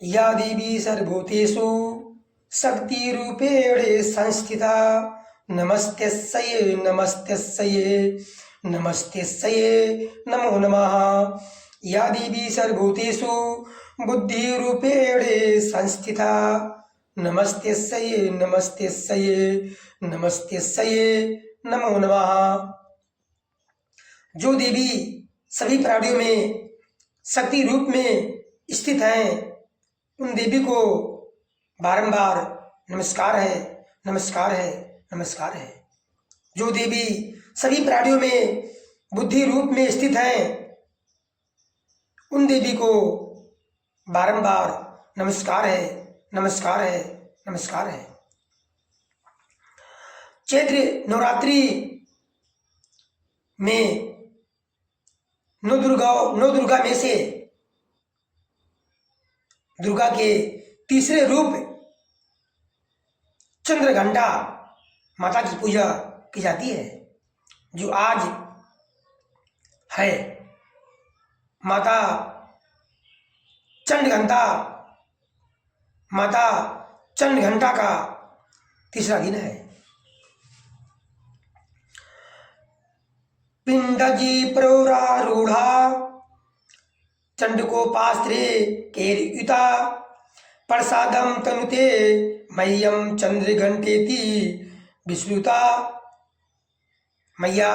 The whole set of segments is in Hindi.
या देवी सर्वभूतेषु शक्तिरूपेण संस्थिता नमस्तेस्यै नमस्तेस्यै नमस्तेस्यै नमो नमः। या देवी सर्वभूतेषु बुद्धिरूपेण संस्थिता नमस्तेस्यै नमस्तेस्यै नमस्तेस्यै नमो नमः। जो देवी सभी प्राणियों में शक्ति रूप में स्थित हैं, उन देवी को बारंबार नमस्कार है, नमस्कार है, नमस्कार है। जो देवी सभी प्राणियों में बुद्धि रूप में स्थित हैं, उन देवी को बारंबार नमस्कार है, नमस्कार है, नमस्कार है। चैत्र नवरात्रि में नौ दुर्गा में से दुर्गा के तीसरे रूप चंद्रघंटा माता की पूजा की जाती है, जो आज है माता चंडघंटा का तीसरा दिन है। पिंडजी प्रौरारूढ़ा चंडकोपास्त्रे केरयुता प्रसादम तनुते मह्यम चंद्रघंटेति विश्रुता। मैया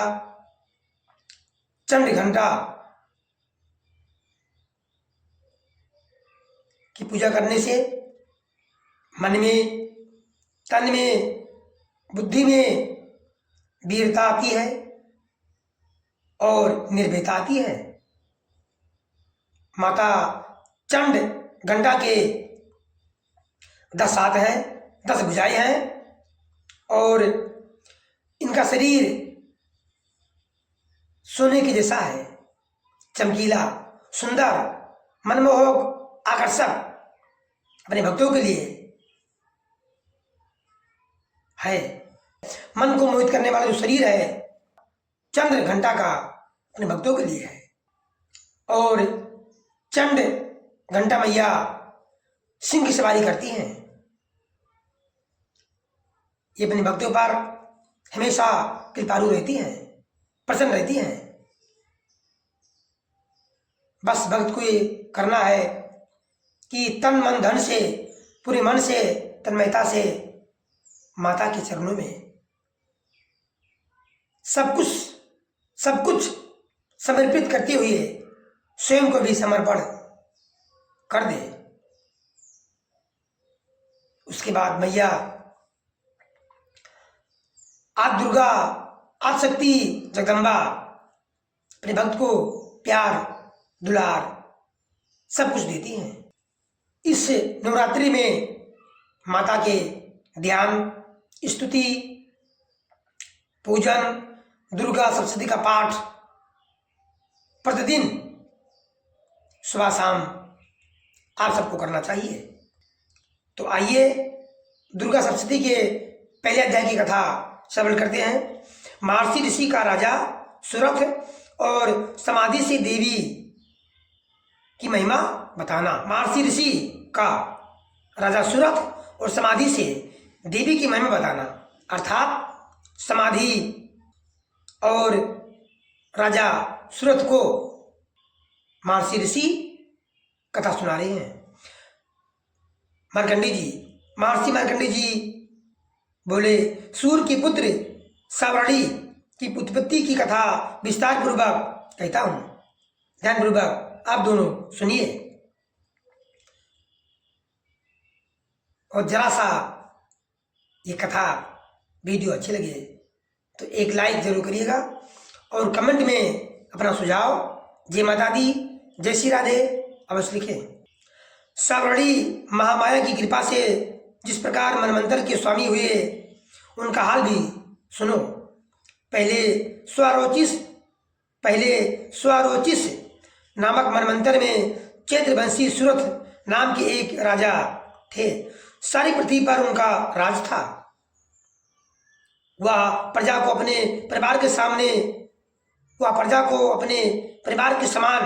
चंडघंटा की पूजा करने से मन में, तन में, बुद्धि में वीरता आती है और निर्भयता आती है। माता चंड घंटा के 10 हाथ हैं, 10 भुजाएं हैं और इनका शरीर सोने के जैसा है, चमकीला, सुंदर, मनमोहक, आकर्षक अपने भक्तों के लिए है। मन को मोहित करने वाला जो शरीर है चंद्र घंटा का अपने भक्तों के लिए है। और चंड घंटा मैया सिंह की सवारी करती हैं। ये अपने भक्तों पर हमेशा कृपालु रहती हैं, प्रसन्न रहती हैं। बस भक्त को ये करना है कि तन मन धन से, पूरे मन से, तन्मयता से माता के चरणों में सब कुछ समर्पित करते हुए स्वयं को भी समर्पण कर दे। उसके बाद मैया आज दुर्गा, आज शक्ति जगदम्बा अपने भक्त को प्यार, दुलार सब कुछ देती हैं। इस नवरात्रि में माता के ध्यान, स्तुति, पूजन, दुर्गा सप्तशती का पाठ प्रतिदिन सुबह शाम आप सबको करना चाहिए। तो आइए दुर्गा सप्तशती के पहले अध्याय की कथा श्रवण करते हैं। महर्षि ऋषि का राजा सुरथ और समाधि से देवी की महिमा बताना। महर्षि ऋषि का राजा सुरथ और समाधि से देवी की महिमा बताना, अर्थात समाधि और राजा सुरथ को महर्षि ऋषि कथा सुना रहे हैं। महर्षि मार्कंडी जी बोले, सूर्य की पुत्र सावरणी की उत्पत्ति की कथा विस्तार पूर्वक कहता हूं, ध्यान पूर्वक आप दोनों सुनिए और जरा सा ये कथा वीडियो अच्छी लगे तो एक लाइक जरूर करिएगा और कमेंट में अपना सुझाव, जय माता दी, जय श्री राधे अवश्य लिखें। सावरणी महामाया की कृपा से जिस प्रकार मनमंत्र के स्वामी हुए, उनका हाल भी सुनो। पहले स्वारोचिस नामक मनमंत्र में चैत्रवंशी सुरथ नाम के एक राजा थे। सारी पृथ्वी पर उनका राज था। वह प्रजा को अपने परिवार के समान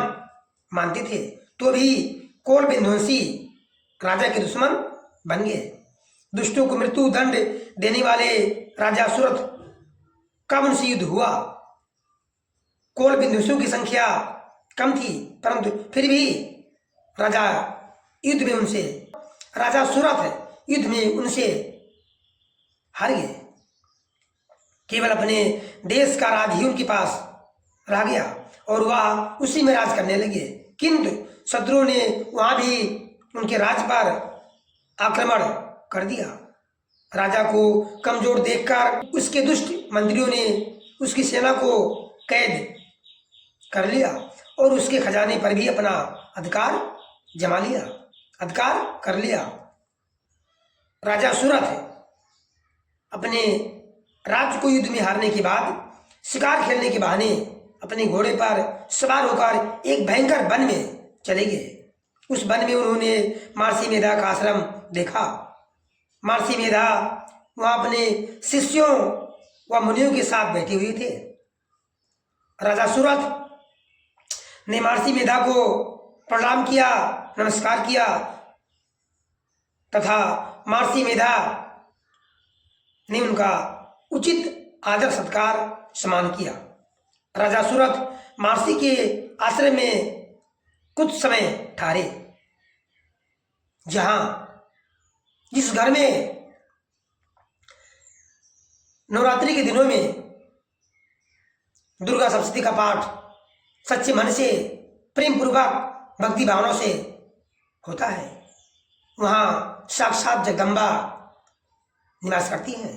मानते थे। तो भी कोल विध्वंसी राजा के दुश्मन बन गए। दुष्टों को मृत्यु दंड देने वाले राजा सुरथ का उनसे युद्ध हुआ। कोल बिंदुसों की संख्या कम थी, परंतु फिर भी राजा युद्ध में उनसे राजा सुरथ युद्ध में उनसे हार गए। केवल अपने देश का राज ही उनके पास रह गया और वह उसी में राज करने लगे। किंतु शत्रुओं ने वहां भी उनके राज पर आक्रमण कर दिया। राजा को कमजोर देखकर उसके दुष्ट मंत्रियों ने उसकी सेना को कैद कर लिया और उसके खजाने पर भी अपना अधिकार कर लिया। राजा सुरथ अपने राज्य को युद्ध में हारने के बाद शिकार खेलने के बहाने अपने घोड़े पर सवार होकर एक भयंकर वन में चले गए। उस वन में उन्होंने महर्षि मेधा का आश्रम देखा। महर्षि मेधा वहां अपने शिष्यों व मुनियों के साथ बैठे हुए थे। राजा सुरथ ने महर्षि मेधा को प्रणाम किया, नमस्कार किया तथा महर्षि मेधा ने उनका उचित आदर सत्कार सम्मान किया। राजा सुरथ महर्षि के आश्रम में कुछ समय ठहरे। जिस घर में नवरात्रि के दिनों में दुर्गा सप्तशती का पाठ सच्चे मन से प्रेम पूर्वक भक्ति भावना से होता है, वहां साक्षात जगदम्बा निवास करती हैं।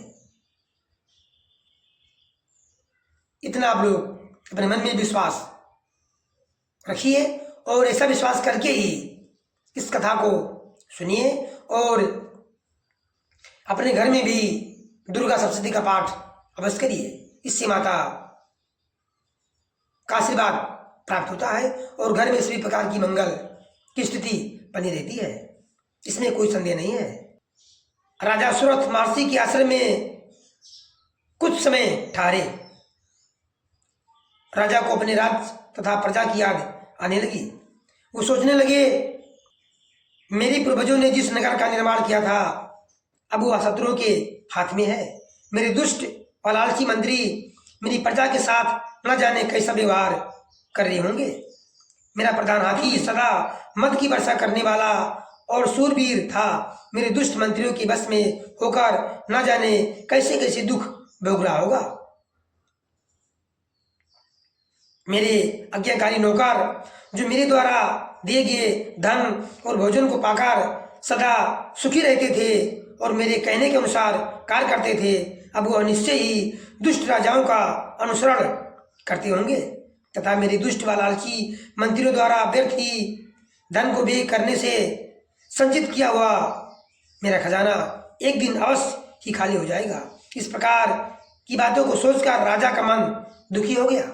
इतना आप लोग अपने मन में विश्वास रखिए और ऐसा विश्वास करके ही इस कथा को सुनिए और अपने घर में भी दुर्गा सप्तशती का पाठ अवश्य करिए। इससे माता का आशीर्वाद प्राप्त होता है और घर में सभी प्रकार की मंगल की स्थिति बनी रहती है, इसमें कोई संदेह नहीं है। राजा सुरथ महर्षि के आश्रम में कुछ समय ठहरे। राजा को अपने राज्य तथा प्रजा की याद आने लगी। वो सोचने लगे, मेरे पूर्वजों ने जिस नगर का निर्माण किया था अब वह शत्रुओं के हाथ में है। मेरे दुष्ट और लालची मंत्री मेरी प्रजा के साथ न जाने कैसा व्यवहार कर रहे होंगे। मेरा प्रधान हाथी सदा मद की वर्षा करने वाला और सूरवीर था, मेरे दुष्ट मंत्रियों के बस में होकर न जाने कैसे कैसे दुख भोग रहा होगा। मेरे आज्ञाकारी नौकर जो मेरे द्वारा दिए गए धन और भोजन को पाकर सदा सुखी रहते थे और मेरे कहने के अनुसार कार्य करते थे, अब वह निश्चय ही दुष्ट राजाओं का अनुसरण करते होंगे तथा मेरे दुष्ट व लालची मंत्रियों द्वारा व्यर्थ ही धन को व्यय करने से संचित किया हुआ मेरा खजाना एक दिन अवश्य ही खाली हो जाएगा। इस प्रकार की बातों को सोचकर राजा का मन दुखी हो गया।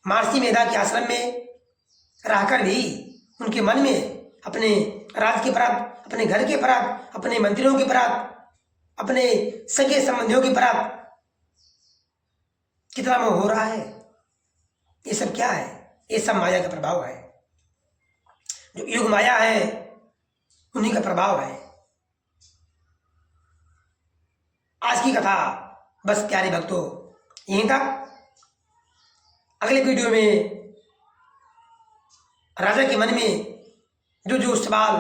महर्षि मेधा के आश्रम में रहकर भी उनके मन में अपने राज्य के प्रति, अपने घर के प्रति, अपने मंत्रियों के प्रति, अपने सगे संबंधियों के प्रति कितना मोह हो रहा है। ये सब क्या है? ये सब माया का प्रभाव है। जो युग माया है उन्हीं का प्रभाव है। आज की कथा बस प्यारे भक्तों यहीं तक। अगले वीडियो में राजा के मन में जो जो सवाल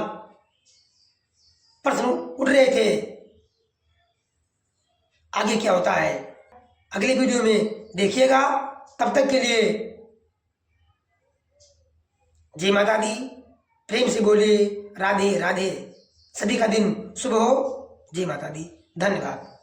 प्रश्न उठ रहे थे, आगे क्या होता है अगले वीडियो में देखिएगा। तब तक के लिए जय माता दी। प्रेम से बोलिए राधे राधे। सभी का दिन शुभ हो। जय माता दी। धन्यवाद।